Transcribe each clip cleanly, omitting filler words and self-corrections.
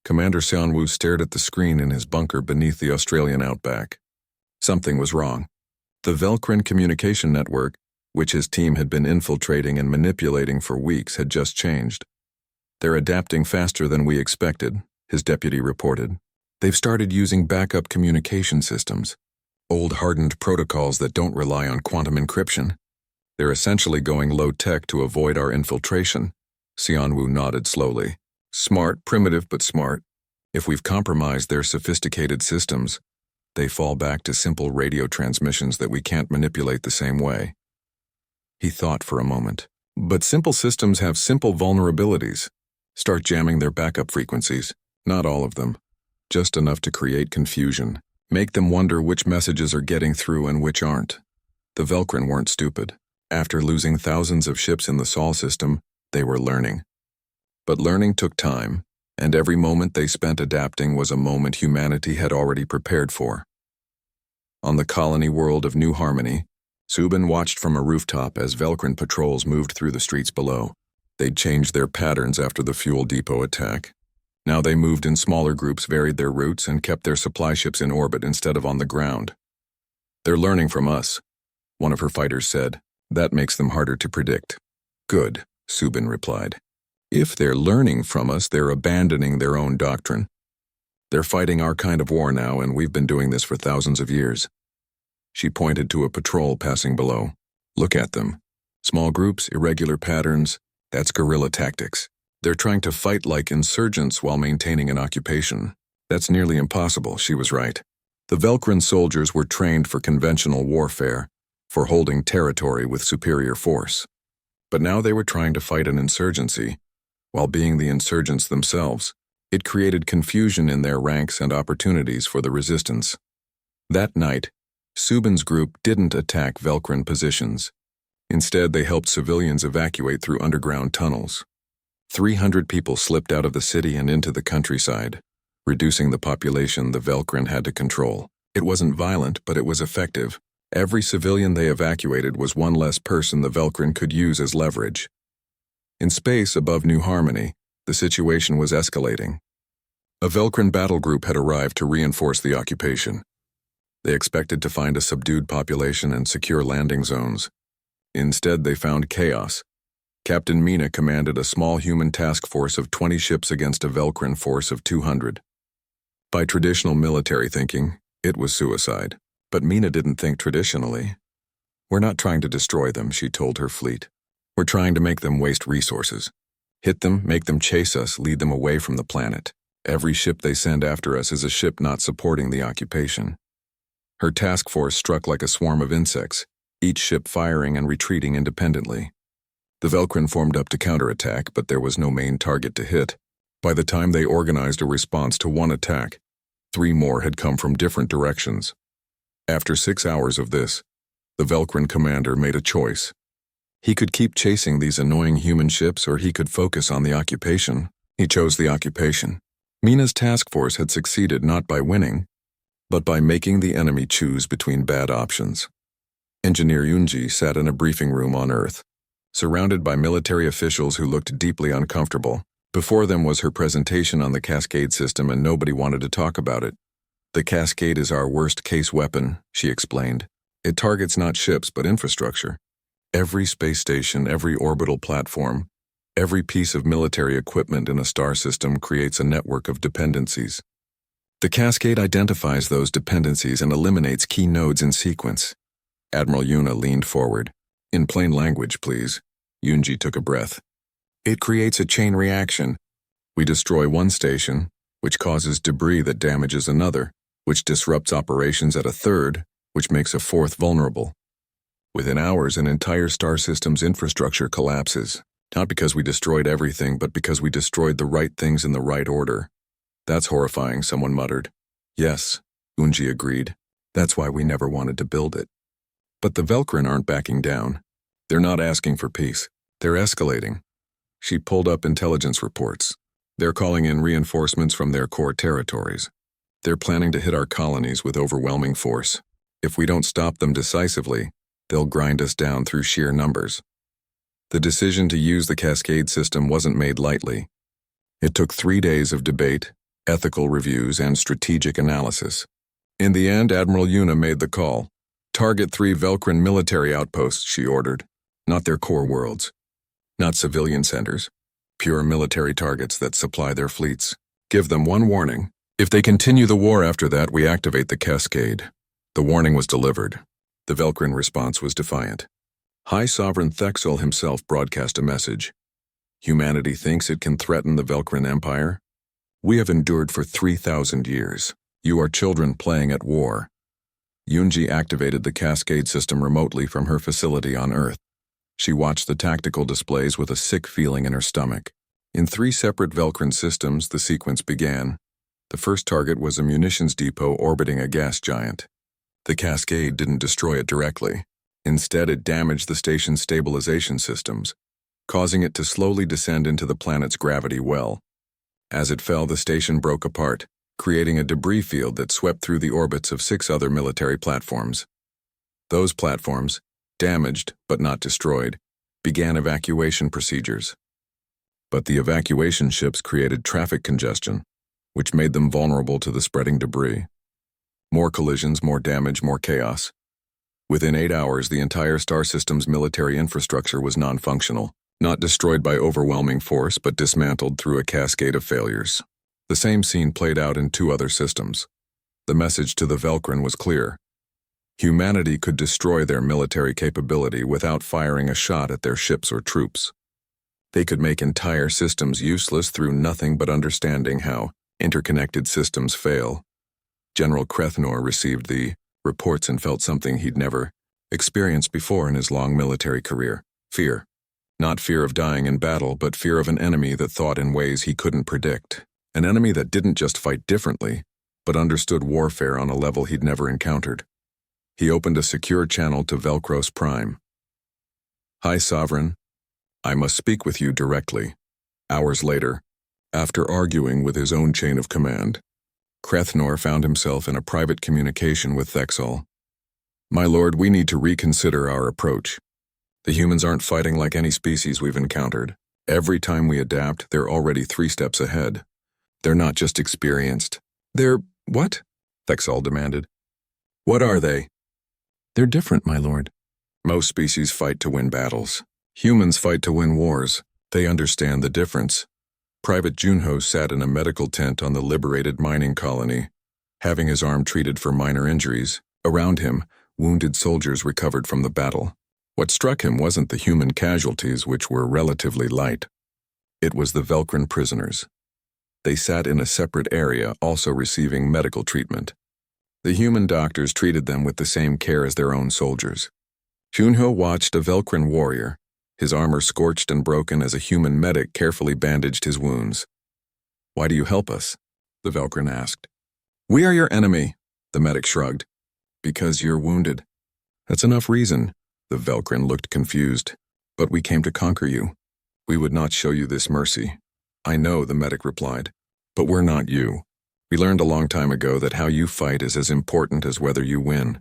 Commander Xianwu stared at the screen in his bunker beneath the Australian outback. Something was wrong. The Velcrin communication network, which his team had been infiltrating and manipulating for weeks, had just changed. "They're adapting faster than we expected," his deputy reported. "They've started using backup communication systems, old hardened protocols that don't rely on quantum encryption. They're essentially going low-tech to avoid our infiltration." Xianwu nodded slowly. "Smart, primitive but smart. If we've compromised their sophisticated systems, they fall back to simple radio transmissions that we can't manipulate the same way." He thought for a moment. "But simple systems have simple vulnerabilities. Start jamming their backup frequencies. Not all of them. Just enough to create confusion. Make them wonder which messages are getting through and which aren't." The Velcrin weren't stupid. After losing thousands of ships in the Sol system, they were learning. But learning took time, and every moment they spent adapting was a moment humanity had already prepared for. On the colony world of New Harmony, Subin watched from a rooftop as Velcrin patrols moved through the streets below. They'd changed their patterns after the fuel depot attack. Now they moved in smaller groups, varied their routes, and kept their supply ships in orbit instead of on the ground. "They're learning from us," one of her fighters said. "That makes them harder to predict." "Good," Subin replied. "If they're learning from us, they're abandoning their own doctrine. They're fighting our kind of war now, and we've been doing this for thousands of years." She pointed to a patrol passing below. "Look at them. Small groups, irregular patterns. That's guerrilla tactics. They're trying to fight like insurgents while maintaining an occupation. That's nearly impossible," she was right. The Velcrin soldiers were trained for conventional warfare, for holding territory with superior force. But now they were trying to fight an insurgency, while being the insurgents themselves. It created confusion in their ranks and opportunities for the resistance. That night, Subin's group didn't attack Velcrin positions. Instead, they helped civilians evacuate through underground tunnels. 300 people slipped out of the city and into the countryside, reducing the population the Velcrin had to control. It wasn't violent, but it was effective. Every civilian they evacuated was one less person the Velcrin could use as leverage. In space above New Harmony, the situation was escalating. A Velcrin battle group had arrived to reinforce the occupation. They expected to find a subdued population and secure landing zones. Instead, they found chaos. Captain Mina commanded a small human task force of 20 ships against a Velcrin force of 200. By traditional military thinking, it was suicide. But Mina didn't think traditionally. "We're not trying to destroy them," she told her fleet. "We're trying to make them waste resources. Hit them, make them chase us, lead them away from the planet. Every ship they send after us is a ship not supporting the occupation." Her task force struck like a swarm of insects, each ship firing and retreating independently. The Velcrin formed up to counterattack, but there was no main target to hit. By the time they organized a response to one attack, 3 more had come from different directions. After 6 hours of this, the Velcrin commander made a choice. He could keep chasing these annoying human ships, or he could focus on the occupation. He chose the occupation. Mina's task force had succeeded not by winning, but by making the enemy choose between bad options. Engineer Yunji sat in a briefing room on Earth, surrounded by military officials who looked deeply uncomfortable. Before them was her presentation on the Cascade system, and nobody wanted to talk about it. "The Cascade is our worst-case weapon," she explained. "It targets not ships, but infrastructure. Every space station, every orbital platform, every piece of military equipment in a star system creates a network of dependencies. The Cascade identifies those dependencies and eliminates key nodes in sequence." Admiral Yuna leaned forward. "In plain language, please." Yunji took a breath. "It creates a chain reaction. We destroy one station, which causes debris that damages another, which disrupts operations at a third, which makes a fourth vulnerable. Within hours, an entire star system's infrastructure collapses, not because we destroyed everything, but because we destroyed the right things in the right order." "That's horrifying," someone muttered. "Yes," Unji agreed. "That's why we never wanted to build it." But the Velcrin aren't backing down. They're not asking for peace. They're escalating. She pulled up intelligence reports. They're calling in reinforcements from their core territories. They're planning to hit our colonies with overwhelming force. If we don't stop them decisively, they'll grind us down through sheer numbers. The decision to use the Cascade system wasn't made lightly. It took 3 days of debate, ethical reviews, and strategic analysis. In the end, Admiral Una made the call. Target 3 Velcrin military outposts, she ordered. Not their core worlds. Not civilian centers. Pure military targets that supply their fleets. Give them one warning. If they continue the war after that, we activate the cascade. The warning was delivered. The Velcrin response was defiant. High Sovereign Thexel himself broadcast a message. Humanity thinks it can threaten the Velcrin Empire? We have endured for 3,000 years. You are children playing at war. Yunji activated the cascade system remotely from her facility on Earth. She watched the tactical displays with a sick feeling in her stomach. In 3 separate Velcrin systems, the sequence began. The first target was a munitions depot orbiting a gas giant. The cascade didn't destroy it directly. Instead, it damaged the station's stabilization systems, causing it to slowly descend into the planet's gravity well. As it fell, the station broke apart, creating a debris field that swept through the orbits of 6 other military platforms. Those platforms, damaged but not destroyed, began evacuation procedures. But the evacuation ships created traffic congestion, which made them vulnerable to the spreading debris. More collisions, more damage, more chaos. Within 8 hours, the entire star system's military infrastructure was non-functional, not destroyed by overwhelming force, but dismantled through a cascade of failures. The same scene played out in 2 other systems. The message to the Velcrin was clear. Humanity could destroy their military capability without firing a shot at their ships or troops. They could make entire systems useless through nothing but understanding how interconnected systems fail. General Krethnor received the reports and felt something he'd never experienced before in his long military career. Fear. Not fear of dying in battle, but fear of an enemy that thought in ways he couldn't predict. An enemy that didn't just fight differently, but understood warfare on a level he'd never encountered. He opened a secure channel to Velcros Prime. High Sovereign, I must speak with you directly. Hours later, after arguing with his own chain of command, Krethnor found himself in a private communication with Thexel. My lord, we need to reconsider our approach. The humans aren't fighting like any species we've encountered. Every time we adapt, they're already 3 steps ahead. They're not just experienced. They're what? Thexel demanded. What are they? They're different, my lord. Most species fight to win battles. Humans fight to win wars. They understand the difference. Private Junho sat in a medical tent on the liberated mining colony, having his arm treated for minor injuries. Around him, wounded soldiers recovered from the battle. What struck him wasn't the human casualties, which were relatively light. It was the Velcrin prisoners. They sat in a separate area, also receiving medical treatment. The human doctors treated them with the same care as their own soldiers. Junho watched a Velcrin warrior, his armor scorched and broken as a human medic carefully bandaged his wounds. Why do you help us? The Velcrin asked. We are your enemy, the medic shrugged. Because you're wounded. That's enough reason. The Velcrin looked confused. But we came to conquer you. We would not show you this mercy. I know, the medic replied. But we're not you. We learned a long time ago that how you fight is as important as whether you win.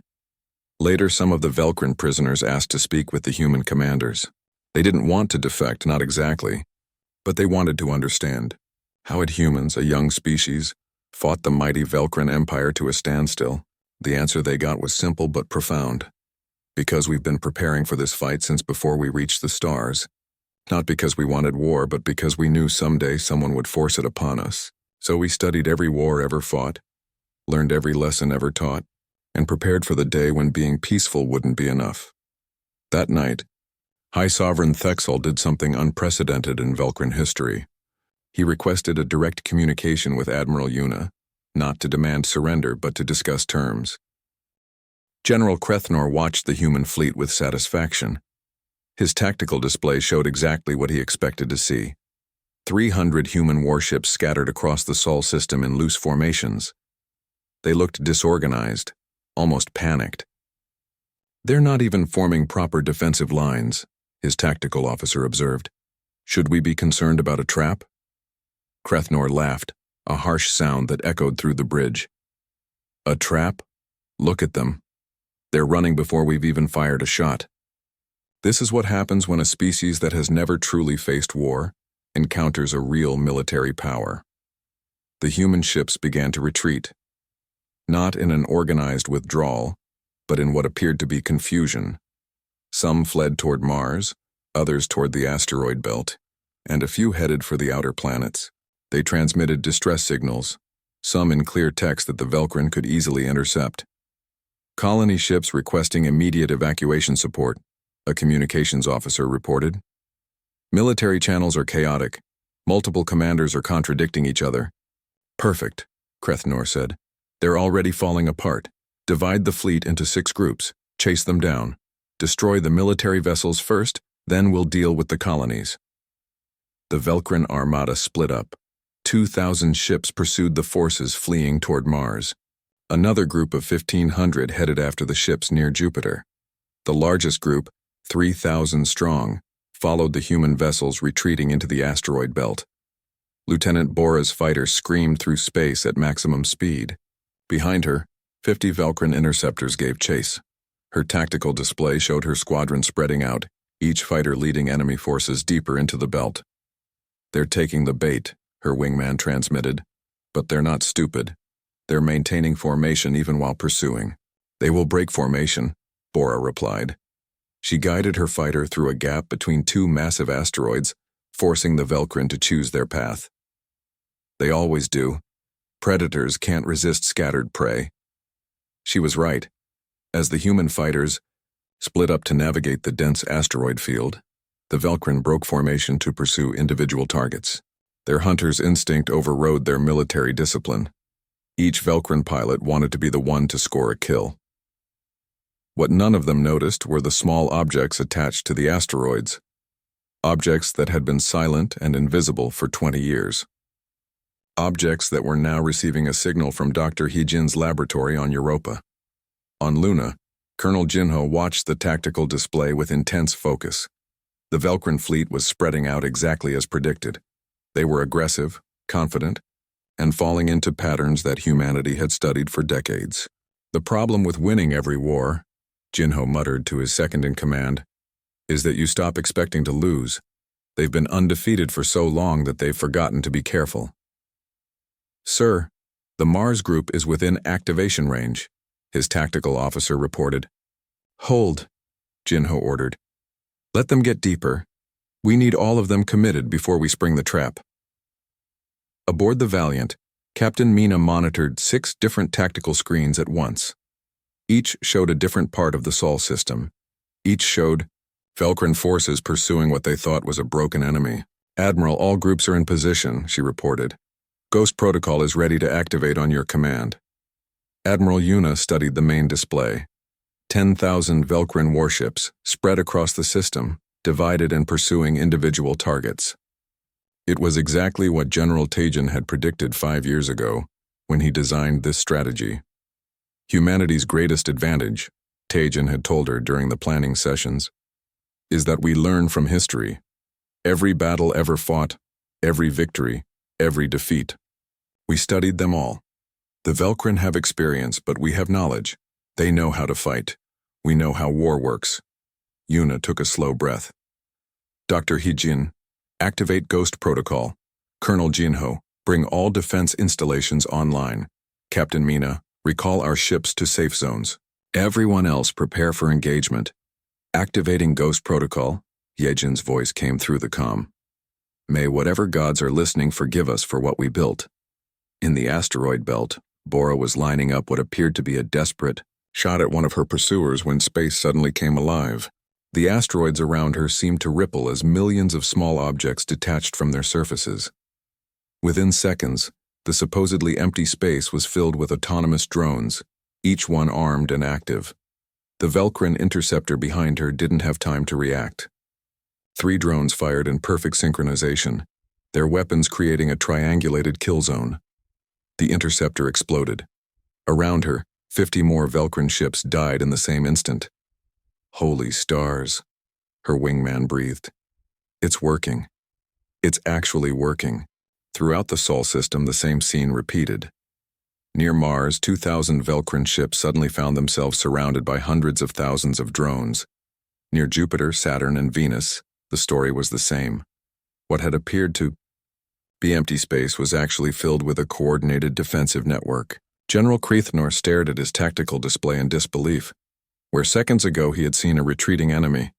Later, some of the Velcrin prisoners asked to speak with the human commanders. They didn't want to defect, not exactly, but they wanted to understand. How had humans, a young species, fought the mighty Velcrin Empire to a standstill? The answer they got was simple but profound. Because we've been preparing for this fight since before we reached the stars. Not because we wanted war, but because we knew someday someone would force it upon us. So we studied every war ever fought, learned every lesson ever taught, and prepared for the day when being peaceful wouldn't be enough. That night, High Sovereign Thexel did something unprecedented in Velcrin history. He requested a direct communication with Admiral Una, not to demand surrender but to discuss terms. General Krethnor watched the human fleet with satisfaction. His tactical display showed exactly what he expected to see. 300 human warships scattered across the Sol system in loose formations. They looked disorganized, almost panicked. They're not even forming proper defensive lines, his tactical officer observed. Should we be concerned about a trap? Krethnor laughed, a harsh sound that echoed through the bridge. A trap? Look at them. They're running before we've even fired a shot. This is what happens when a species that has never truly faced war encounters a real military power. The human ships began to retreat. Not in an organized withdrawal, but in what appeared to be confusion. Some fled toward Mars, others toward the asteroid belt, and a few headed for the outer planets. They transmitted distress signals, some in clear text that the Velcrin could easily intercept. Colony ships requesting immediate evacuation support, a communications officer reported. Military channels are chaotic. Multiple commanders are contradicting each other. Perfect, Krethnor said. They're already falling apart. Divide the fleet into 6 groups. Chase them down. Destroy the military vessels first, then we'll deal with the colonies. The Velcrin armada split up. 2,000 ships pursued the forces fleeing toward Mars. Another group of 1,500 headed after the ships near Jupiter. The largest group, 3,000 strong, followed the human vessels retreating into the asteroid belt. Lieutenant Bora's fighter screamed through space at maximum speed. Behind her, 50 Velcrin interceptors gave chase. Her tactical display showed her squadron spreading out, each fighter leading enemy forces deeper into the belt. They're taking the bait, her wingman transmitted, but they're not stupid. They're maintaining formation even while pursuing. They will break formation, Bora replied. She guided her fighter through a gap between 2 massive asteroids, forcing the Velcrin to choose their path. They always do. Predators can't resist scattered prey. She was right. As the human fighters split up to navigate the dense asteroid field, the Velcrin broke formation to pursue individual targets. Their hunter's instinct overrode their military discipline. Each Velcrin pilot wanted to be the one to score a kill. What none of them noticed were the small objects attached to the asteroids, objects that had been silent and invisible for 20 years. Objects that were now receiving a signal from Dr. Hijin's laboratory on Europa. On Luna, Colonel Jinho watched the tactical display with intense focus. The Velcrin fleet was spreading out exactly as predicted. They were aggressive, confident, and falling into patterns that humanity had studied for decades. The problem with winning every war, Jinho muttered to his second-in-command, is that you stop expecting to lose. They've been undefeated for so long that they've forgotten to be careful. Sir, the Mars group is within activation range, his tactical officer reported. Hold, Jinho ordered. Let them get deeper. We need all of them committed before we spring the trap. Aboard the Valiant, Captain Mina monitored 6 different tactical screens at once. Each showed a different part of the Sol system. Each showed Velcrin forces pursuing what they thought was a broken enemy. Admiral, all groups are in position, she reported. Ghost Protocol is ready to activate on your command. Admiral Yuna studied the main display. 10,000 Velcrin warships spread across the system, divided and pursuing individual targets. It was exactly what General Tajin had predicted 5 years ago when he designed this strategy. Humanity's greatest advantage, Tajin had told her during the planning sessions, is that we learn from history. Every battle ever fought, every victory, every defeat. We studied them all. The Velcrin have experience, but we have knowledge. They know how to fight. We know how war works. Yuna took a slow breath. Dr. Hijin, activate Ghost Protocol. Colonel Jinho, bring all defense installations online. Captain Mina, recall our ships to safe zones. Everyone else prepare for engagement. Activating Ghost Protocol, Yejin's voice came through the comm. May whatever gods are listening forgive us for what we built. In the asteroid belt, Bora was lining up what appeared to be a desperate shot at one of her pursuers when space suddenly came alive. The asteroids around her seemed to ripple as millions of small objects detached from their surfaces. Within seconds, the supposedly empty space was filled with autonomous drones, each one armed and active. The Velcrin interceptor behind her didn't have time to react. 3 drones fired in perfect synchronization, their weapons creating a triangulated kill zone. The interceptor exploded. Around her, 50 more Velcrin ships died in the same instant. Holy stars, her wingman breathed. It's working. It's actually working. Throughout the Sol system, the same scene repeated. Near Mars, 2,000 Velcrin ships suddenly found themselves surrounded by hundreds of thousands of drones. Near Jupiter, Saturn, and Venus, the story was the same. What had appeared to The empty space was actually filled with a coordinated defensive network. General Kreithnor stared at his tactical display in disbelief. Where seconds ago he had seen a retreating enemy,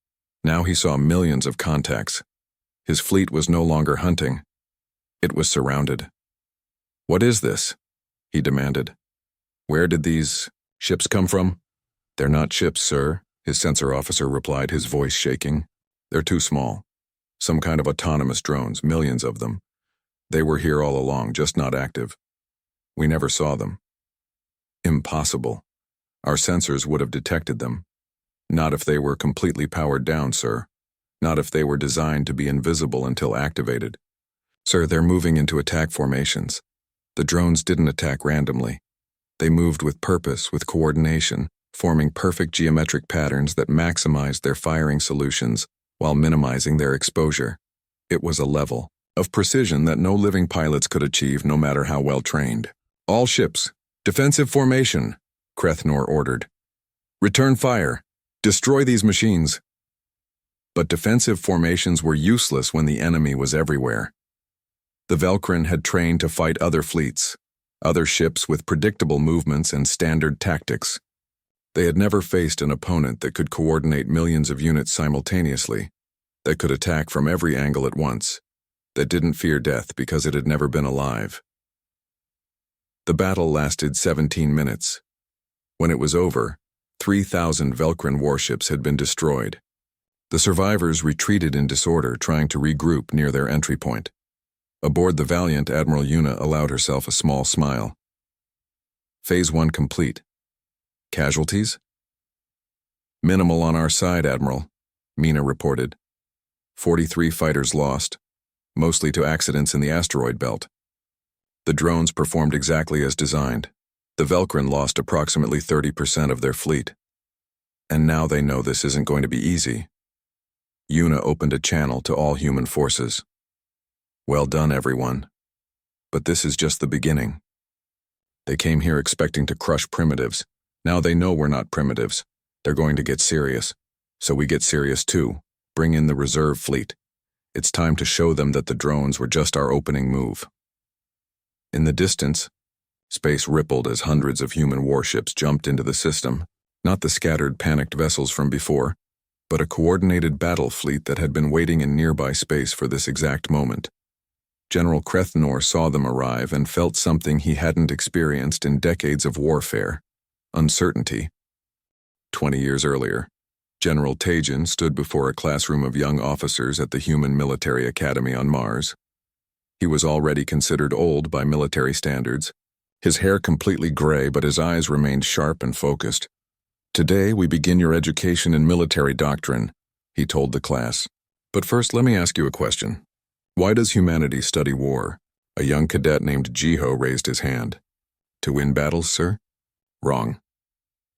now he saw millions of contacts. His fleet was no longer hunting. It was surrounded. "What is this?" he demanded. "Where did these ships come from?" "They're not ships, sir," his sensor officer replied, his voice shaking. "They're too small. Some kind of autonomous drones, millions of them. They were here all along, just not active. We never saw them." "Impossible. Our sensors would have detected them. Not if they were completely powered down, sir. Not if they were designed to be invisible until activated. Sir, they're moving into attack formations. The drones didn't attack randomly. They moved with purpose, with coordination, forming perfect geometric patterns that maximized their firing solutions while minimizing their exposure. It was a level of precision that no living pilots could achieve, no matter how well trained. "All ships, defensive formation," Kreithnor ordered. "Return fire. Destroy these machines." But defensive formations were useless when the enemy was everywhere. The Velkrin had trained to fight other fleets, other ships with predictable movements and standard tactics. They had never faced an opponent that could coordinate millions of units simultaneously, that could attack from every angle at once, that didn't fear death because it had never been alive. The battle lasted 17 minutes. When it was over, 3,000 Velkrin warships had been destroyed. The survivors retreated in disorder, trying to regroup near their entry point. Aboard the Valiant, Admiral Yuna allowed herself a small smile. "Phase 1 complete. Casualties?" "Minimal on our side, Admiral," Mina reported. 43 fighters lost, mostly to accidents in the asteroid belt. The drones performed exactly as designed. The Velkrin lost approximately 30% of their fleet. And now they know this isn't going to be easy. Yuna opened a channel to all human forces. "Well done, everyone. But this is just the beginning. They came here expecting to crush primitives. Now they know we're not primitives. They're going to get serious. So we get serious too. Bring in the reserve fleet. It's time to show them that the drones were just our opening move." In the distance, space rippled as hundreds of human warships jumped into the system, not the scattered, panicked vessels from before, but a coordinated battle fleet that had been waiting in nearby space for this exact moment. General Kreithnor saw them arrive and felt something he hadn't experienced in decades of warfare: uncertainty. 20 years earlier, General Tajin stood before a classroom of young officers at the Human Military Academy on Mars. He was already considered old by military standards, his hair completely gray, but his eyes remained sharp and focused. "Today we begin your education in military doctrine," he told the class. "But first let me ask you a question. Why does humanity study war?" A young cadet named Jiho raised his hand. "To win battles, sir?" "Wrong."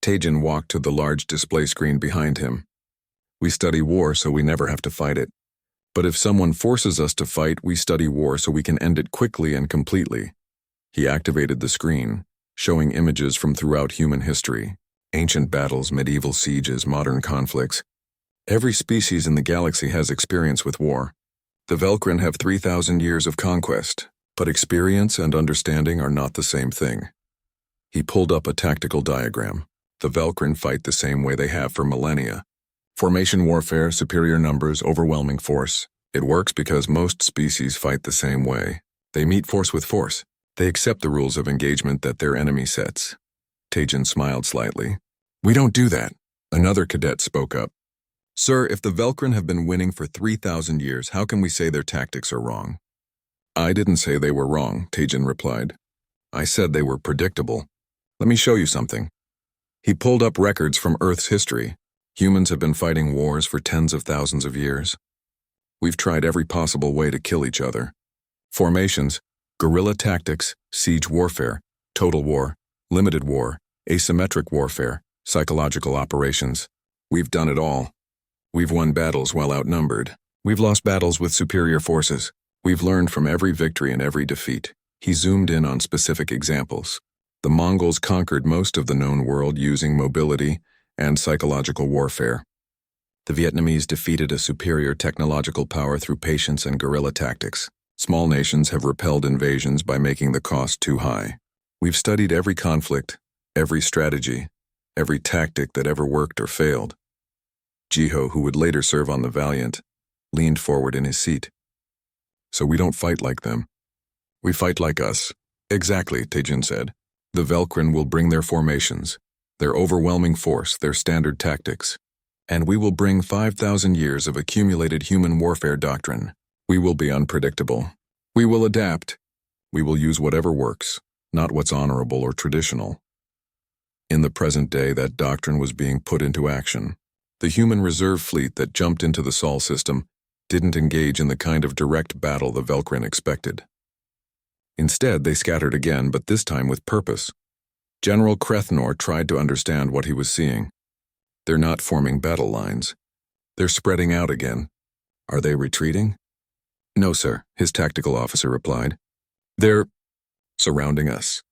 Tajin walked to the large display screen behind him. "We study war so we never have to fight it. But if someone forces us to fight, we study war so we can end it quickly and completely." He activated the screen, showing images from throughout human history: ancient battles, medieval sieges, modern conflicts. Every species in the galaxy has experience with war. The Velkrin have 3,000 years of conquest, but experience and understanding are not the same thing. He pulled up a tactical diagram. The Velkrin fight the same way they have for millennia. Formation warfare, superior numbers, overwhelming force. It works because most species fight the same way. They meet force with force. They accept the rules of engagement that their enemy sets. Tajin smiled slightly. "We don't do that." Another cadet spoke up. "Sir, if the Velkrin have been winning for 3,000 years, how can we say their tactics are wrong?" "I didn't say they were wrong," Tajin replied. "I said they were predictable. Let me show you something." He pulled up records from Earth's history. Humans have been fighting wars for tens of thousands of years. We've tried every possible way to kill each other. Formations, guerrilla tactics, siege warfare, total war, limited war, asymmetric warfare, psychological operations. We've done it all. We've won battles while outnumbered. We've lost battles with superior forces. We've learned from every victory and every defeat. He zoomed in on specific examples. The Mongols conquered most of the known world using mobility and psychological warfare. The Vietnamese defeated a superior technological power through patience and guerrilla tactics. Small nations have repelled invasions by making the cost too high. We've studied every conflict, every strategy, every tactic that ever worked or failed. Jiho, who would later serve on the Valiant, leaned forward in his seat. So we don't fight like them. We fight like us. Exactly, Taejin said. The Velkrin will bring their formations, their overwhelming force, their standard tactics. And we will bring 5,000 years of accumulated human warfare doctrine. We will be unpredictable. We will adapt. We will use whatever works, not what's honorable or traditional. In the present day, that doctrine was being put into action. The human reserve fleet that jumped into the Sol system didn't engage in the kind of direct battle the Velkrin expected. Instead, they scattered again, but this time with purpose. General Krethnor tried to understand what he was seeing. They're not forming battle lines. They're spreading out again. Are they retreating? No, sir, his tactical officer replied. They're surrounding us.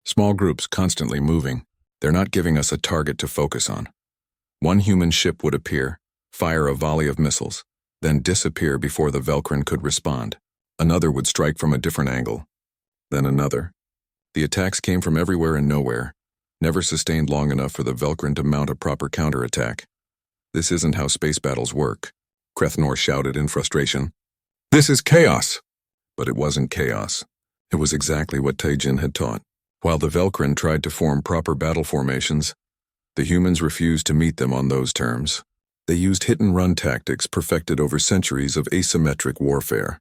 Small groups constantly moving. They're not giving us a target to focus on. One human ship would appear, fire a volley of missiles, then disappear before the Velkrin could respond. Another would strike from a different angle. Then another. The attacks came from everywhere and nowhere, never sustained long enough for the Velkrin to mount a proper counterattack. This isn't how space battles work, Krethnor shouted in frustration. This is chaos! But it wasn't chaos. It was exactly what Taejin had taught. While the Velkrin tried to form proper battle formations, the humans refused to meet them on those terms. They used hit-and-run tactics perfected over centuries of asymmetric warfare.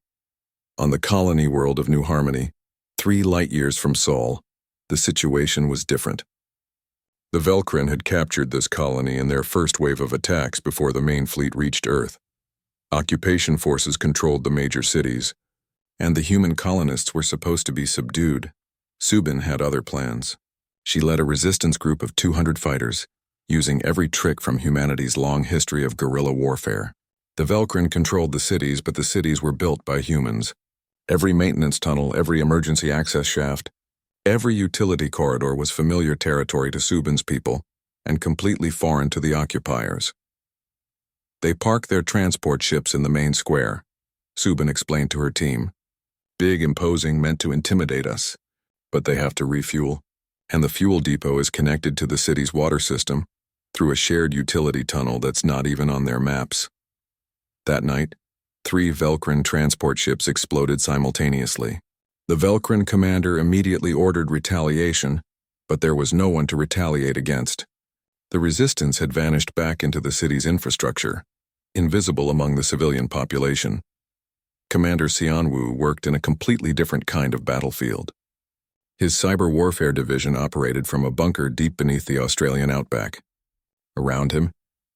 On the colony world of New Harmony, 3 light-years from Sol, the situation was different. The Velkrin had captured this colony in their first wave of attacks before the main fleet reached Earth. Occupation forces controlled the major cities, and the human colonists were supposed to be subdued. Subin had other plans. She led a resistance group of 200 fighters, using every trick from humanity's long history of guerrilla warfare. The Velkrin controlled the cities, but the cities were built by humans. Every maintenance tunnel, every emergency access shaft, every utility corridor was familiar territory to Subin's people and completely foreign to the occupiers. They park their transport ships in the main square, Subin explained to her team. Big, imposing, meant to intimidate us. But they have to refuel, and the fuel depot is connected to the city's water system through a shared utility tunnel that's not even on their maps. That night, 3 Velkrin transport ships exploded simultaneously. The Velkrin commander immediately ordered retaliation, but there was no one to retaliate against. The resistance had vanished back into the city's infrastructure, invisible among the civilian population. Commander Xianwu worked in a completely different kind of battlefield. His cyber warfare division operated from a bunker deep beneath the Australian outback. Around him,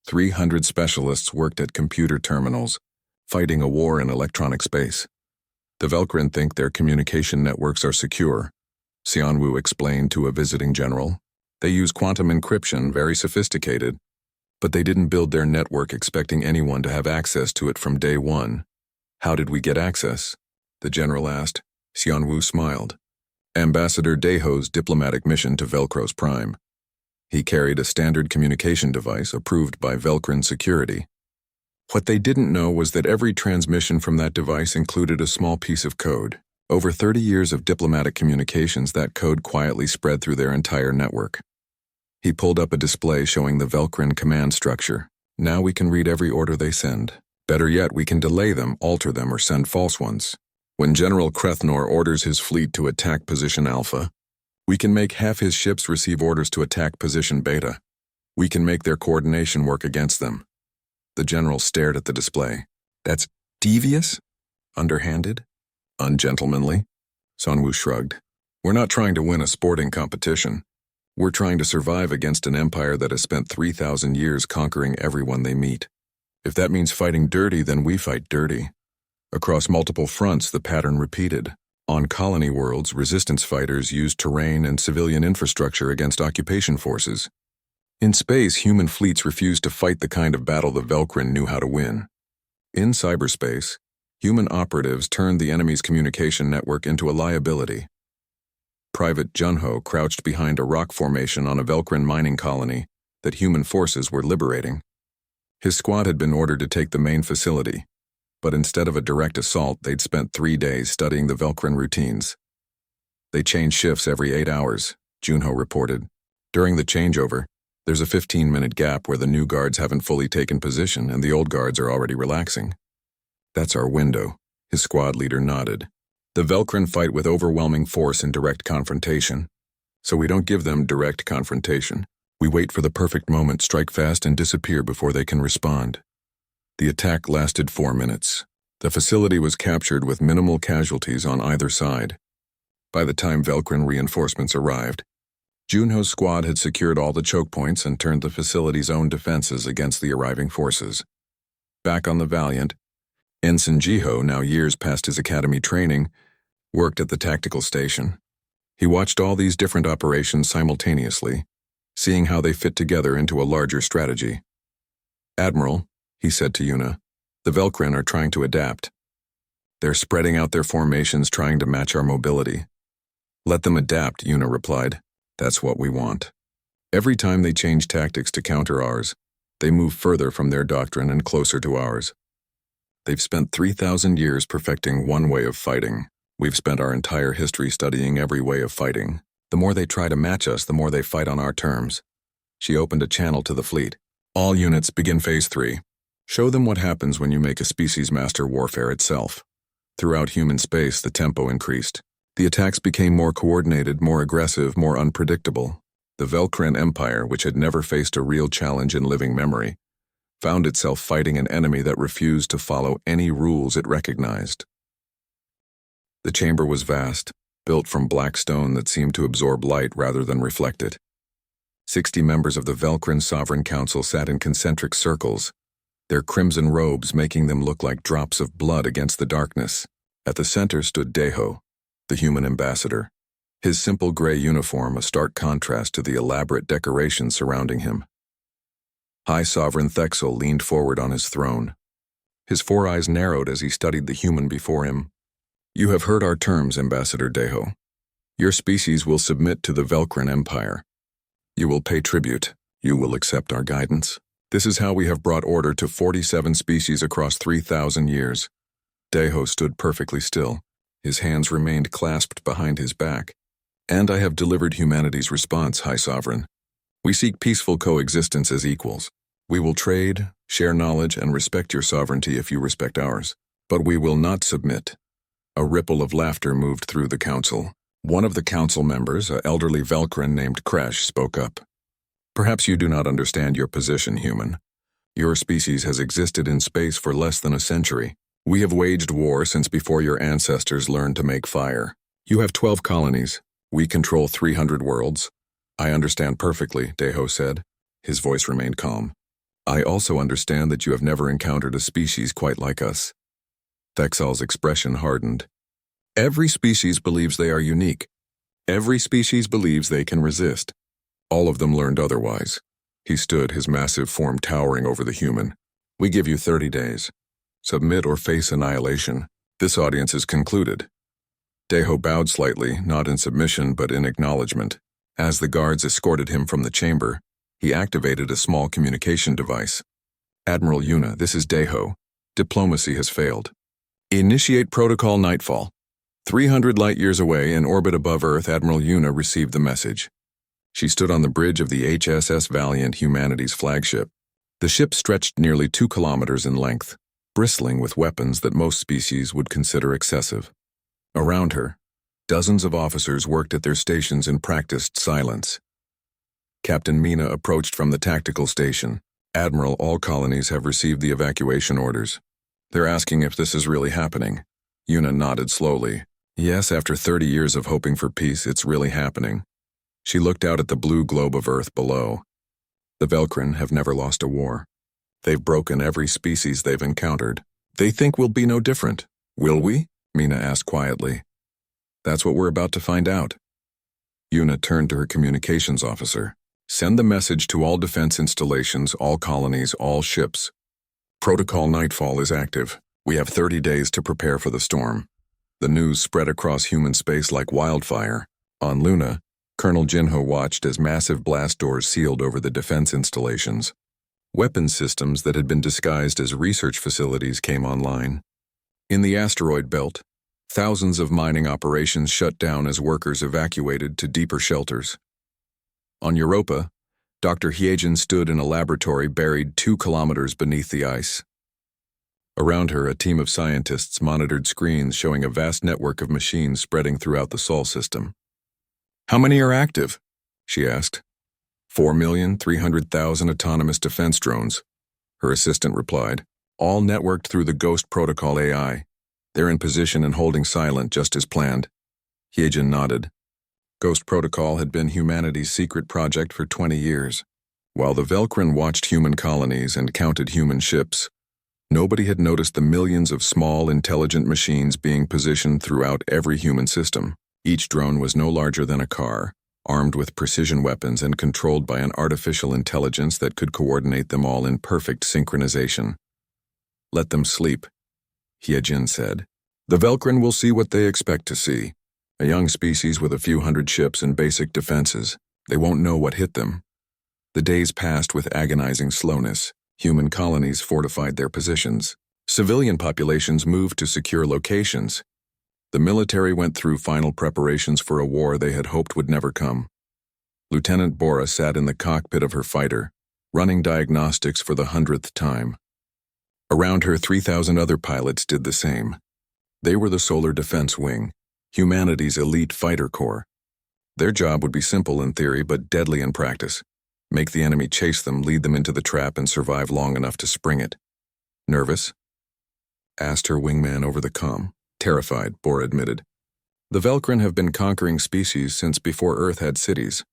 300 specialists worked at computer terminals, fighting a war in electronic space. The Velkrin think their communication networks are secure, Xianwu explained to a visiting general. They use quantum encryption, very sophisticated, but they didn't build their network expecting anyone to have access to it from day one. How did we get access? The general asked. Xianwu smiled. Ambassador Daeho's diplomatic mission to Velcros Prime. He carried a standard communication device approved by Velkrin security. What they didn't know was that every transmission from that device included a small piece of code. Over 30 years of diplomatic communications, that code quietly spread through their entire network. He pulled up a display showing the Velkrin command structure. Now we can read every order they send. Better yet, we can delay them, alter them, or send false ones. When General Krethnor orders his fleet to attack Position Alpha, we can make half his ships receive orders to attack Position Beta. We can make their coordination work against them. The general stared at the display. That's devious? Underhanded? Ungentlemanly? Xianwu shrugged. We're not trying to win a sporting competition. We're trying to survive against an empire that has spent 3,000 years conquering everyone they meet. If that means fighting dirty, then we fight dirty. Across multiple fronts, the pattern repeated. On colony worlds, resistance fighters used terrain and civilian infrastructure against occupation forces. In space, human fleets refused to fight the kind of battle the Velkrin knew how to win. In cyberspace, human operatives turned the enemy's communication network into a liability. Private Junho crouched behind a rock formation on a Velkrin mining colony that human forces were liberating. His squad had been ordered to take the main facility. But instead of a direct assault, they'd spent 3 days studying the Velcrin routines. They change shifts every 8 hours, Junho reported. During the changeover, there's a 15-minute gap where the new guards haven't fully taken position and the old guards are already relaxing. That's our window, his squad leader nodded. The Velcrin fight with overwhelming force in direct confrontation. So we don't give them direct confrontation. We wait for the perfect moment, strike fast, and disappear before they can respond. The attack lasted 4 minutes. The facility was captured with minimal casualties on either side. By the time Velcrin reinforcements arrived, Junho's squad had secured all the choke points and turned the facility's own defenses against the arriving forces. Back on the Valiant, Ensign Jiho, now years past his academy training, worked at the tactical station. He watched all these different operations simultaneously, seeing how they fit together into a larger strategy. "Admiral," he said to Yuna, "the Velcrin are trying to adapt. They're spreading out their formations, trying to match our mobility." "Let them adapt," Yuna replied. "That's what we want." Every time they change tactics to counter ours, they move further from their doctrine and closer to ours. They've spent 3,000 years perfecting one way of fighting. We've spent our entire history studying every way of fighting. The more they try to match us, the more they fight on our terms. She opened a channel to the fleet. "All units begin Phase 3. Show them what happens when you make a species master warfare itself." Throughout human space, the tempo increased. The attacks became more coordinated, more aggressive, more unpredictable. The Velcrin Empire, which had never faced a real challenge in living memory, found itself fighting an enemy that refused to follow any rules it recognized. The chamber was vast, built from black stone that seemed to absorb light rather than reflect it. 60 members of the Velcrin Sovereign Council sat in concentric circles, their crimson robes making them look like drops of blood against the darkness. At the center stood Deho, the human ambassador, his simple gray uniform a stark contrast to the elaborate decorations surrounding him. High Sovereign Thexel leaned forward on his throne. His 4 eyes narrowed as he studied the human before him. "You have heard our terms, Ambassador Deho. Your species will submit to the Velcrin Empire. You will pay tribute. You will accept our guidance. This is how we have brought order to 47 species across 3,000 years." Deho stood perfectly still. His hands remained clasped behind his back. "And I have delivered humanity's response, High Sovereign. We seek peaceful coexistence as equals. We will trade, share knowledge, and respect your sovereignty if you respect ours. But we will not submit." A ripple of laughter moved through the council. One of the council members, an elderly Velcrin named Kresh, spoke up. "Perhaps you do not understand your position, human. Your species has existed in space for less than a century. We have waged war since before your ancestors learned to make fire. You have 12 colonies. We control 300 worlds." "I understand perfectly," Deho said. His voice remained calm. "I also understand that you have never encountered a species quite like us." Thexel's expression hardened. "Every species believes they are unique. Every species believes they can resist. All of them learned otherwise." He stood, his massive form towering over the human. "We give you 30 days. Submit or face annihilation. This audience is concluded." Deho bowed slightly, not in submission but in acknowledgement. As the guards escorted him from the chamber, he activated a small communication device. "Admiral Yuna, this is Deho. Diplomacy has failed. Initiate Protocol Nightfall." 300 light-years away, in orbit above Earth, Admiral Yuna received the message. She stood on the bridge of the HSS Valiant, humanity's flagship. The ship stretched nearly 2 kilometers in length, bristling with weapons that most species would consider excessive. Around her, dozens of officers worked at their stations in practiced silence. Captain Mina approached from the tactical station. "Admiral, all colonies have received the evacuation orders. They're asking if this is really happening." Yuna nodded slowly. "Yes, after 30 years of hoping for peace, it's really happening." She looked out at the blue globe of Earth below. The Velcrin have never lost a war. They've broken every species they've encountered. They think we'll be no different. Will we? Mina asked quietly. "That's what we're about to find out." Yuna turned to her communications officer. "Send the message to all defense installations, all colonies, all ships. Protocol Nightfall is active. We have 30 days to prepare for the storm." The news spread across human space like wildfire. On Luna, Colonel Jinho watched as massive blast doors sealed over the defense installations. Weapon systems that had been disguised as research facilities came online. In the asteroid belt, thousands of mining operations shut down as workers evacuated to deeper shelters. On Europa, Dr. Hyejin stood in a laboratory buried 2 kilometers beneath the ice. Around her, a team of scientists monitored screens showing a vast network of machines spreading throughout the Sol system. "How many are active?" she asked. 4,300,000 autonomous defense drones, her assistant replied, all networked through the Ghost Protocol AI. They're in position and holding silent just as planned. Hyejin nodded. Ghost Protocol had been humanity's secret project for 20 years. While the Velkrin watched human colonies and counted human ships, nobody had noticed the millions of small, intelligent machines being positioned throughout every human system. Each drone was no larger than a car, armed with precision weapons and controlled by an artificial intelligence that could coordinate them all in perfect synchronization. "Let them sleep," Hyejin said. "The Velkrin will see what they expect to see. A young species with a few hundred ships and basic defenses. They won't know what hit them." The days passed with agonizing slowness. Human colonies fortified their positions. Civilian populations moved to secure locations. The military went through final preparations for a war they had hoped would never come. Lieutenant Bora sat in the cockpit of her fighter, running diagnostics for the 100th time. Around her, 3,000 other pilots did the same. They were the Solar Defense Wing, humanity's elite fighter corps. Their job would be simple in theory but deadly in practice. Make the enemy chase them, lead them into the trap, and survive long enough to spring it. "Nervous?" asked her wingman over the comm. "Terrified," Bora admitted. "The Velkrin have been conquering species since before Earth had cities.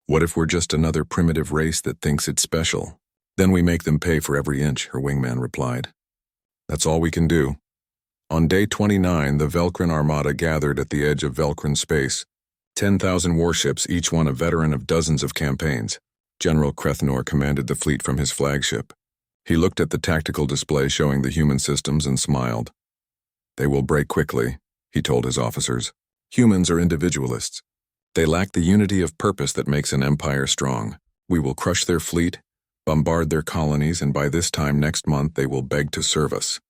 What if we're just another primitive race that thinks it's special? Then we make them pay for every inch," her wingman replied. "That's all we can do." On day 29, the Velkrin Armada gathered at the edge of Velkrin space. 10,000 warships, each one a veteran of dozens of campaigns. General Krethnor commanded the fleet from his flagship. He looked at the tactical display showing the human systems and smiled. "They will break quickly," he told his officers. "Humans are individualists. They lack the unity of purpose that makes an empire strong. We will crush their fleet, bombard their colonies, and by this time next month they will beg to serve us."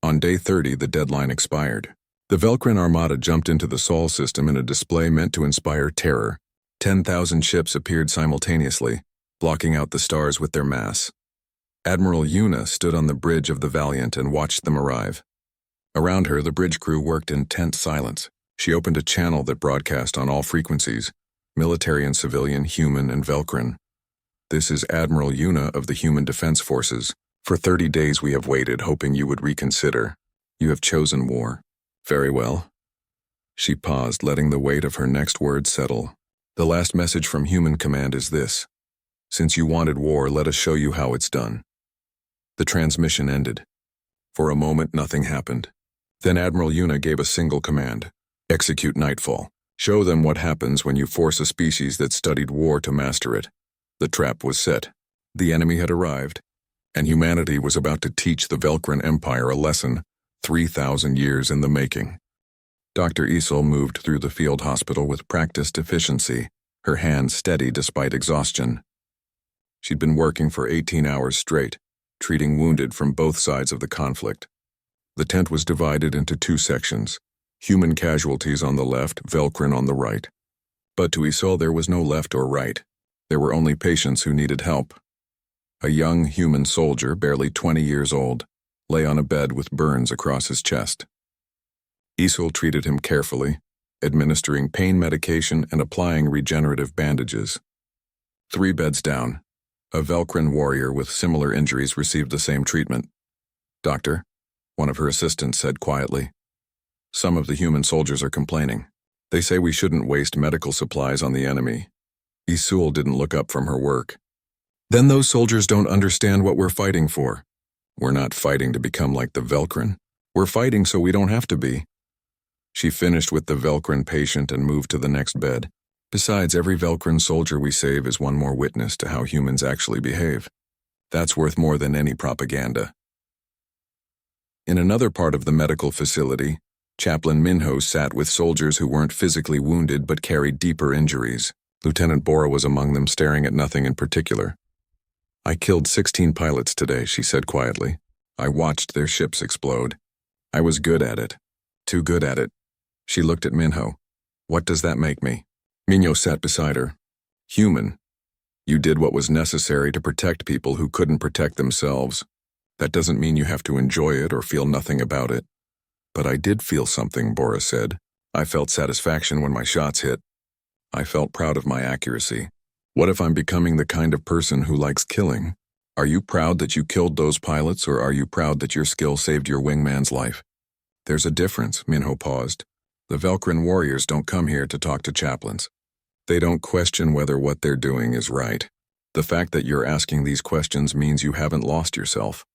On day 30, the deadline expired. The Velkrin Armada jumped into the Sol system in a display meant to inspire terror. 10,000 ships appeared simultaneously, blocking out the stars with their mass. Admiral Yuna stood on the bridge of the Valiant and watched them arrive. Around her, the bridge crew worked in tense silence. She opened a channel that broadcast on all frequencies, military and civilian, human and Velkrin. "This is Admiral Yuna of the Human Defense Forces. For 30 days we have waited, hoping you would reconsider. You have chosen war. Very well." She paused, letting the weight of her next words settle. "The last message from Human Command is this. Since you wanted war, let us show you how it's done." The transmission ended. For a moment, nothing happened. Then Admiral Yuna gave a single command. "Execute Nightfall. Show them what happens when you force a species that studied war to master it." The trap was set. The enemy had arrived, and humanity was about to teach the Velkrin Empire a lesson 3,000 years in the making. Dr. Isol moved through the field hospital with practiced efficiency, her hands steady despite exhaustion. She'd been working for 18 hours straight, treating wounded from both sides of the conflict. The tent was divided into 2 sections, human casualties on the left, Velkrin on the right. But to Isol there was no left or right. There were only patients who needed help. A young human soldier, barely 20 years old, lay on a bed with burns across his chest. Isol treated him carefully, administering pain medication and applying regenerative bandages. 3 beds down, a Velkrin warrior with similar injuries received the same treatment. "Doctor," one of her assistants said quietly, "some of the human soldiers are complaining. They say we shouldn't waste medical supplies on the enemy." Isol didn't look up from her work. "Then those soldiers don't understand what we're fighting for. We're not fighting to become like the Velkrin. We're fighting so we don't have to be." She finished with the Velkrin patient and moved to the next bed. "Besides, every Velkrin soldier we save is one more witness to how humans actually behave. That's worth more than any propaganda." In another part of the medical facility, Chaplain Minho sat with soldiers who weren't physically wounded but carried deeper injuries. Lieutenant Bora was among them, staring at nothing in particular. "I killed 16 pilots today," she said quietly. "I watched their ships explode. I was good at it. Too good at it. She looked at Minho. What does that make me? Minho sat beside her. Human. You did what was necessary to protect people who couldn't protect themselves. That doesn't mean you have to enjoy it or feel nothing about it. But I did feel something, Boris said. I felt satisfaction when my shots hit. I felt proud of my accuracy. What if I'm becoming the kind of person who likes killing? Are you proud that you killed those pilots, or are you proud that your skill saved your wingman's life? There's a difference, Minho paused. The Velcrin warriors don't come here to talk to chaplains. They don't question whether what they're doing is right. The fact that you're asking these questions means you haven't lost yourself.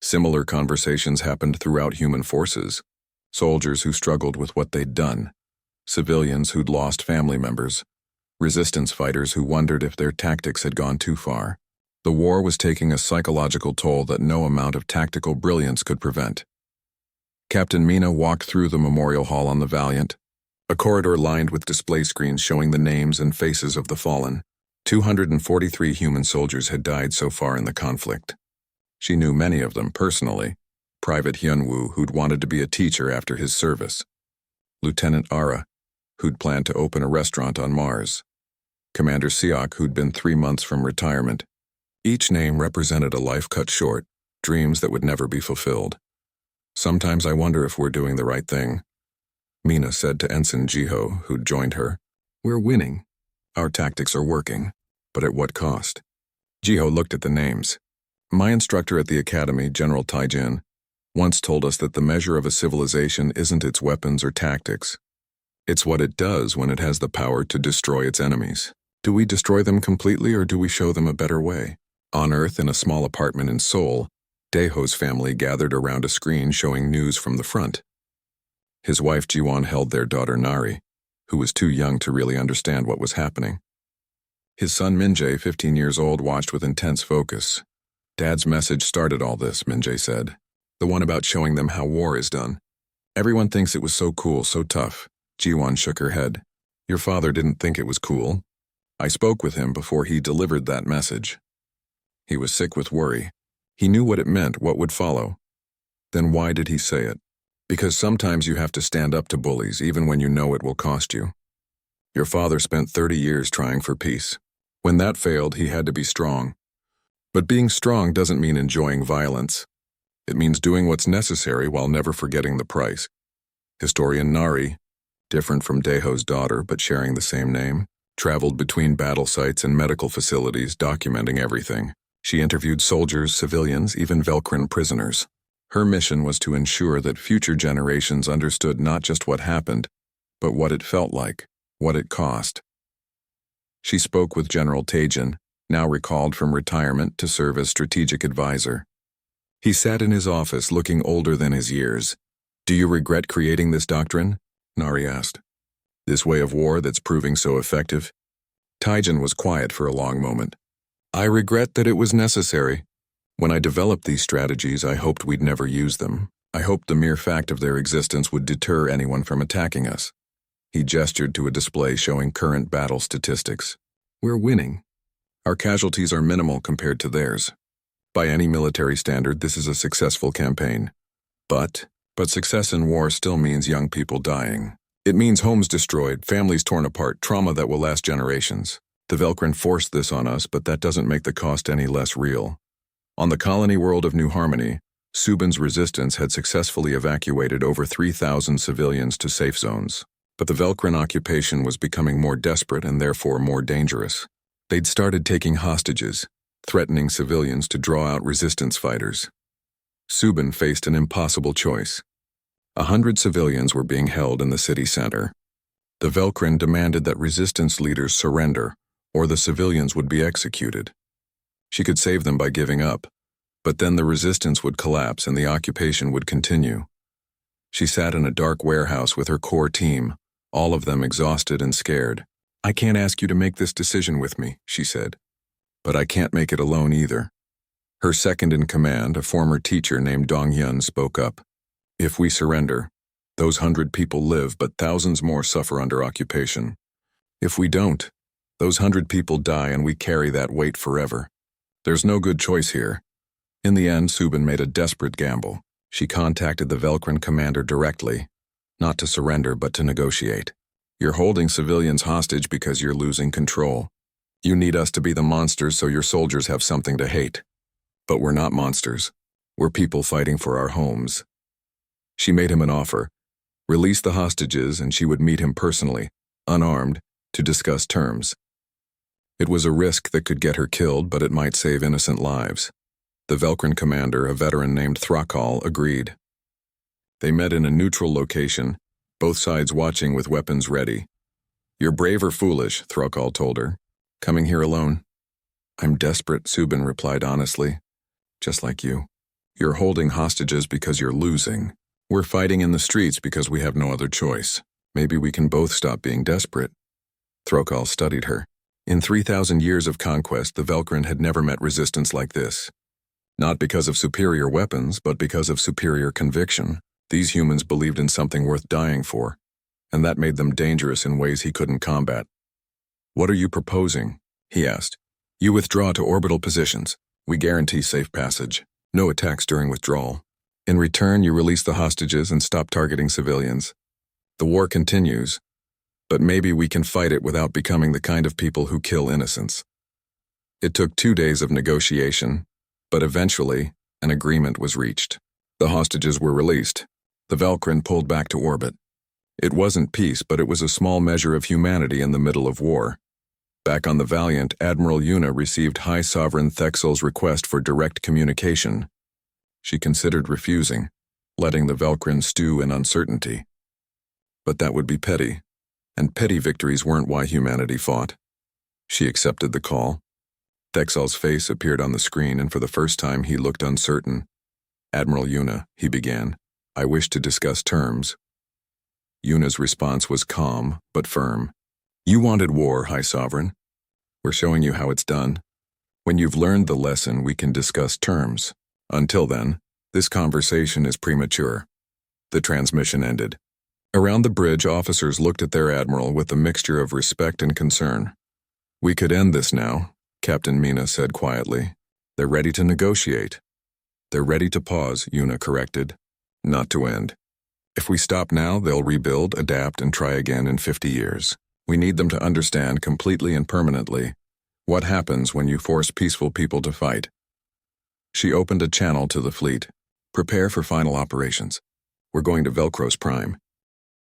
Similar conversations happened throughout human forces. Soldiers who struggled with what they'd done. Civilians who'd lost family members. Resistance fighters who wondered if their tactics had gone too far. The war was taking a psychological toll that no amount of tactical brilliance could prevent. Captain Mina walked through the memorial hall on the Valiant, a corridor lined with display screens showing the names and faces of the fallen. 243 human soldiers had died so far in the conflict. She knew many of them personally. Private Hyunwoo, who'd wanted to be a teacher after his service. Lieutenant Ara, who'd planned to open a restaurant on Mars. Commander Seok, who'd been 3 months from retirement. Each name represented a life cut short, dreams that would never be fulfilled. Sometimes I wonder if we're doing the right thing, Mina said to Ensign Jiho, who'd joined her. We're winning. Our tactics are working. But at what cost? Jiho looked at the names. My instructor at the academy, General Taijin, once told us that the measure of a civilization isn't its weapons or tactics. It's what it does when it has the power to destroy its enemies. Do we destroy them completely, or do we show them a better way? On Earth, in a small apartment in Seoul, Daeho's family gathered around a screen showing news from the front. His wife Jiwon held their daughter Nari, who was too young to really understand what was happening. His son Minjae, 15 years old, watched with intense focus. Dad's message started all this, Minjae said. The one about showing them how war is done. Everyone thinks it was so cool, so tough. Jiwon shook her head. Your father didn't think it was cool. I spoke with him before he delivered that message. He was sick with worry. He knew what it meant, what would follow. Then why did he say it? Because sometimes you have to stand up to bullies, even when you know it will cost you. Your father spent 30 years trying for peace. When that failed, he had to be strong. But being strong doesn't mean enjoying violence. It means doing what's necessary while never forgetting the price. Historian Nari, different from Daeho's daughter but sharing the same name, traveled between battle sites and medical facilities, documenting everything. She interviewed soldiers, civilians, even Velcrin prisoners. Her mission was to ensure that future generations understood not just what happened, but what it felt like, what it cost. She spoke with General Taijin, now recalled from retirement to serve as strategic advisor. He sat in his office looking older than his years. Do you regret creating this doctrine? Nari asked. This way of war that's proving so effective? Taijin was quiet for a long moment. I regret that it was necessary. When I developed these strategies, I hoped we'd never use them. I hoped the mere fact of their existence would deter anyone from attacking us. He gestured to a display showing current battle statistics. We're winning. Our casualties are minimal compared to theirs. By any military standard, this is a successful campaign. But success in war still means young people dying. It means homes destroyed, families torn apart, trauma that will last generations. The Velcrin forced this on us, but that doesn't make the cost any less real. On the colony world of New Harmony, Subin's resistance had successfully evacuated over 3,000 civilians to safe zones. But the Velcrin occupation was becoming more desperate and therefore more dangerous. They'd started taking hostages, threatening civilians to draw out resistance fighters. Subin faced an impossible choice. 100 civilians were being held in the city center. The Velcrin demanded that resistance leaders surrender, or the civilians would be executed. She could save them by giving up, but then the resistance would collapse and the occupation would continue. She sat in a dark warehouse with her core team, all of them exhausted and scared. I can't ask you to make this decision with me, she said. But I can't make it alone either. Her second in command, a former teacher named Dong Yun, spoke up. If we surrender, those 100 people live, but thousands more suffer under occupation. If we don't, those 100 people die and we carry that weight forever. There's no good choice here. In the end, Subin made a desperate gamble. She contacted the Velcrin commander directly, not to surrender but to negotiate. You're holding civilians hostage because you're losing control. You need us to be the monsters so your soldiers have something to hate. But we're not monsters. We're people fighting for our homes. She made him an offer. Release the hostages and she would meet him personally, unarmed, to discuss terms. It was a risk that could get her killed, but it might save innocent lives. The Velcrin commander, a veteran named Thrakal, agreed. They met in a neutral location, both sides watching with weapons ready. You're brave or foolish, Thrakal told her. Coming here alone? I'm desperate, Subin replied honestly. Just like you. You're holding hostages because you're losing. We're fighting in the streets because we have no other choice. Maybe we can both stop being desperate. Thrakal studied her. In 3,000 years of conquest, the Velcrin had never met resistance like this. Not because of superior weapons, but because of superior conviction. These humans believed in something worth dying for, and that made them dangerous in ways he couldn't combat. What are you proposing? He asked. You withdraw to orbital positions. We guarantee safe passage. No attacks during withdrawal. In return, you release the hostages and stop targeting civilians. The war continues, but maybe we can fight it without becoming the kind of people who kill innocents. It took 2 days of negotiation, but eventually, an agreement was reached. The hostages were released. The Velcrin pulled back to orbit. It wasn't peace, but it was a small measure of humanity in the middle of war. Back on the Valiant, Admiral Yuna received High Sovereign Thexel's request for direct communication. She considered refusing, letting the Velcrin stew in uncertainty. But that would be petty, and petty victories weren't why humanity fought. She accepted the call. Thexel's face appeared on the screen, and for the first time he looked uncertain. Admiral Yuna, he began, I wish to discuss terms. Yuna's response was calm, but firm. You wanted war, High Sovereign. We're showing you how it's done. When you've learned the lesson, we can discuss terms. Until then, this conversation is premature. The transmission ended. Around the bridge, officers looked at their admiral with a mixture of respect and concern. We could end this now, Captain Mina said quietly. They're ready to negotiate. They're ready to pause, Yuna corrected. Not to end. If we stop now, they'll rebuild, adapt, and try again in 50 years. We need them to understand completely and permanently what happens when you force peaceful people to fight. She opened a channel to the fleet. Prepare for final operations. We're going to Velcros Prime.